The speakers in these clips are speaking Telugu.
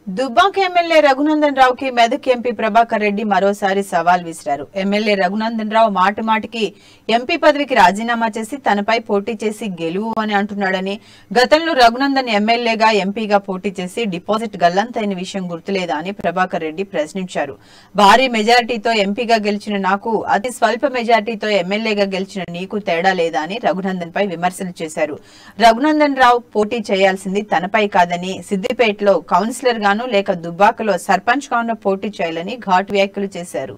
దుబ్బాక ఎమ్మెల్యే రఘునందన్ రావుకి మెదక్ ఎంపీ ప్రభాకర్ రెడ్డి మరోసారి సవాల్ విసిరారు. ఎమ్మెల్యే రఘునందన్ రావు మాటిమాటికి ఎంపీ పదవికి రాజీనామా చేసి తనపై పోటీ చేసి గెలువు అని అంటున్నాడని, గతంలో రఘునందన్ ఎమ్మెల్యేగా ఎంపీగా పోటీ చేసి డిపాజిట్ గల్లంతైన విషయం గుర్తులేదా అని ప్రభాకర్ రెడ్డి ప్రశ్నించారు. భారీ మెజారిటీతో ఎంపీగా గెలిచిన నాకు, అతి స్వల్ప మెజారిటీతో ఎమ్మెల్యేగా గెలిచిన నీకు తేడా లేదా అని రఘునందన్ పై విమర్శలు చేశారు. రఘునందన్ రావు పోటీ చేయాల్సింది తనపై కాదని, సిద్దిపేటలో కౌన్సిలర్ గా లేక దుబ్బాకలో సర్పంచ్ గా పోటీ చేయాలని ఘాటు వ్యాఖ్యలు చేశారు.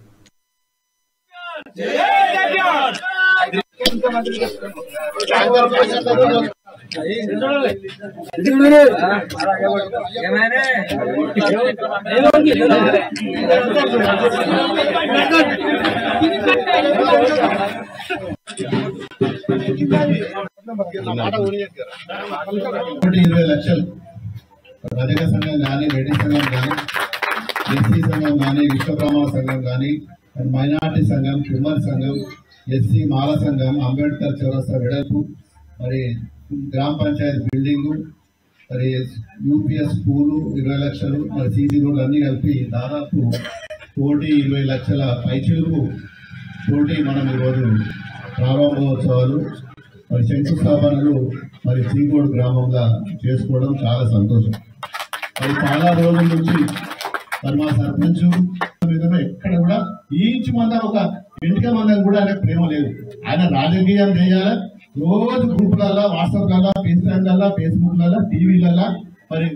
రజక సంఘం కానీ, రెడ్డి సంఘం కానీ, ఎస్సీ సంఘం కానీ, విశ్వబ్రహ్మణ సంఘం కానీ, మైనార్టీ సంఘం, కుమార్ సంఘం, ఎస్సీ మాల సంఘం, అంబేద్కర్ చౌరస్తా వెడల్పు, మరి గ్రామ పంచాయతీ బిల్డింగు, మరి యూపీఎస్ స్కూలు 20 లక్షలు, మరి సీసీ రోడ్లు అన్నీ కలిపి దాదాపు 1,20 లక్షల పైచిలుకు తోటి మనం ఈరోజు ప్రారంభోత్సవాలు, మరి శంకుస్థాపనలు మరి శ్రీకోడు గ్రామంలో చేసుకోవడం చాలా సంతోషం. మరి చాలా రోజుల నుంచి మరి మా సర్పంచ్ ఎక్కడ కూడా ఈచ్ మందం ఒక ఇంటిక మందం కూడా ఆయనకు ప్రేమ లేదు. ఆయన రాజకీయం చేయాలా, రోజు గ్రూపులలో, వాట్సాప్లలో, ఫేస్బుక్లలో, టీవీలలో మరి